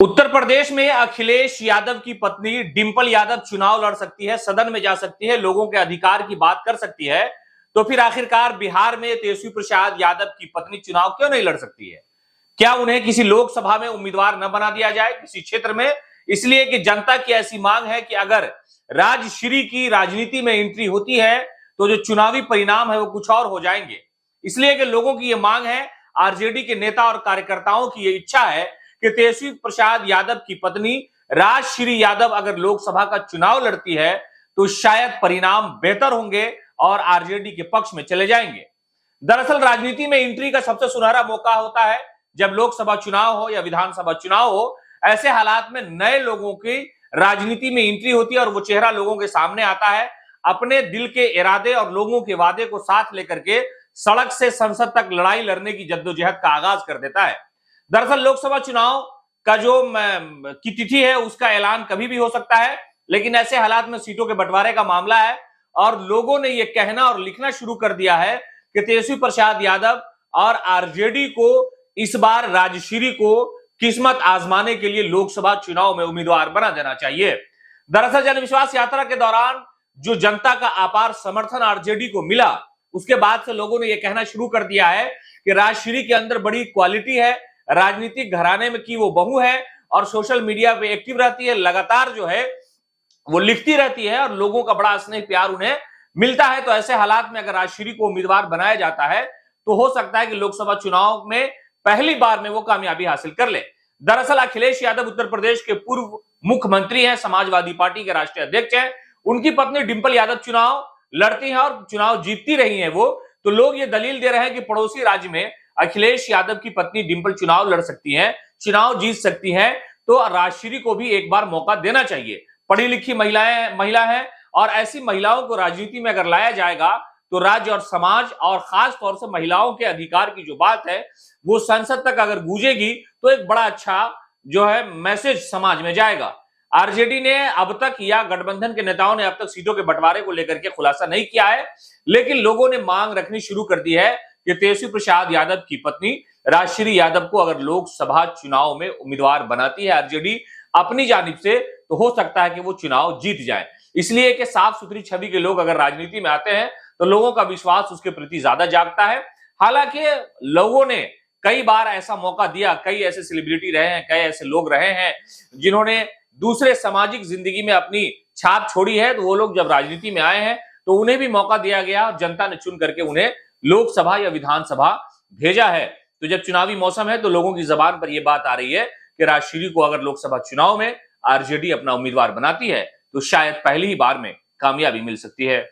उत्तर प्रदेश में अखिलेश यादव की पत्नी डिंपल यादव चुनाव लड़ सकती है, सदन में जा सकती है, लोगों के अधिकार की बात कर सकती है। तो फिर आखिरकार बिहार में तेजस्वी प्रसाद यादव की पत्नी चुनाव क्यों नहीं लड़ सकती है? क्या उन्हें किसी लोकसभा में उम्मीदवार न बना दिया जाए किसी क्षेत्र में? इसलिए कि जनता की ऐसी मांग है कि अगर राजश्री की राजनीति में एंट्री होती है तो जो चुनावी परिणाम है वो कुछ और हो जाएंगे। इसलिए कि लोगों की ये मांग है, आरजेडी के नेता और कार्यकर्ताओं की ये इच्छा है कि तेजस्वी प्रसाद यादव की पत्नी राजश्री यादव अगर लोकसभा का चुनाव लड़ती है तो शायद परिणाम बेहतर होंगे और आरजेडी के पक्ष में चले जाएंगे। दरअसल राजनीति में एंट्री का सबसे सुनहरा मौका होता है जब लोकसभा चुनाव हो या विधानसभा चुनाव हो। ऐसे हालात में नए लोगों की राजनीति में एंट्री होती है और वो चेहरा लोगों के सामने आता है, अपने दिल के इरादे और लोगों के वादे को साथ लेकर के सड़क से संसद तक लड़ाई लड़ने की जद्दोजहद का आगाज कर देता है। दरअसल लोकसभा चुनाव का जो की तिथि है उसका ऐलान कभी भी हो सकता है, लेकिन ऐसे हालात में सीटों के बंटवारे का मामला है और लोगों ने यह कहना और लिखना शुरू कर दिया है कि तेजस्वी प्रसाद यादव और आरजेडी को इस बार राजश्री को किस्मत आजमाने के लिए लोकसभा चुनाव में उम्मीदवार बना देना चाहिए। दरअसल जनविश्वास यात्रा के दौरान जो जनता का अपार समर्थन आरजेडी को मिला, उसके बाद से लोगों ने यह कहना शुरू कर दिया है कि राजश्री के अंदर बड़ी क्वालिटी है, राजनीतिक घराने में की वो बहू है और सोशल मीडिया पे एक्टिव रहती है, लगातार जो है वो लिखती रहती है और लोगों का बड़ा स्नेह प्यार उन्हें मिलता है। तो ऐसे हालात में अगर राजश्री को उम्मीदवार बनाया जाता है तो हो सकता है कि लोकसभा चुनाव में पहली बार में वो कामयाबी हासिल कर ले। दरअसल अखिलेश यादव उत्तर प्रदेश के पूर्व मुख्यमंत्री हैं, समाजवादी पार्टी के राष्ट्रीय अध्यक्ष हैं। उनकी पत्नी डिंपल यादव चुनाव लड़ती हैं और चुनाव जीतती रही हैं वो। तो लोग ये दलील दे रहे हैं कि पड़ोसी राज्य में अखिलेश यादव की पत्नी डिंपल चुनाव लड़ सकती हैं, चुनाव जीत सकती हैं, तो राजश्री को भी एक बार मौका देना चाहिए। पढ़ी लिखी महिला है और ऐसी महिलाओं को राजनीति में अगर लाया जाएगा तो राज्य और समाज और खास तौर से महिलाओं के अधिकार की जो बात है वो संसद तक अगर गूंजेगी तो एक बड़ा अच्छा जो है मैसेज समाज में जाएगा। आरजेडी ने अब तक या गठबंधन के नेताओं ने अब तक सीटों के बंटवारे को लेकर के खुलासा नहीं किया है, लेकिन लोगों ने मांग रखनी शुरू कर दी है कि तेजस्वी प्रसाद यादव की पत्नी राजश्री यादव को अगर लोकसभा चुनाव में उम्मीदवार बनाती है आरजेडी अपनी जानिब से तो हो सकता है कि वो चुनाव जीत जाए। इसलिए कि साफ सुथरी छवि के लोग अगर राजनीति में आते हैं तो लोगों का विश्वास उसके प्रति ज्यादा जागता है। हालांकि लोगों ने कई बार ऐसा मौका दिया, कई ऐसे सेलिब्रिटी रहे हैं, कई ऐसे लोग रहे हैं जिन्होंने दूसरे सामाजिक जिंदगी में अपनी छाप छोड़ी है, तो वो लोग जब राजनीति में आए हैं तो उन्हें भी मौका दिया गया और जनता ने चुन करके उन्हें लोकसभा या विधानसभा भेजा है। तो जब चुनावी मौसम है तो लोगों की जबान पर यह बात आ रही है कि राजश्री को अगर लोकसभा चुनाव में आरजेडी अपना उम्मीदवार बनाती है तो शायद पहली ही बार में कामयाबी मिल सकती है।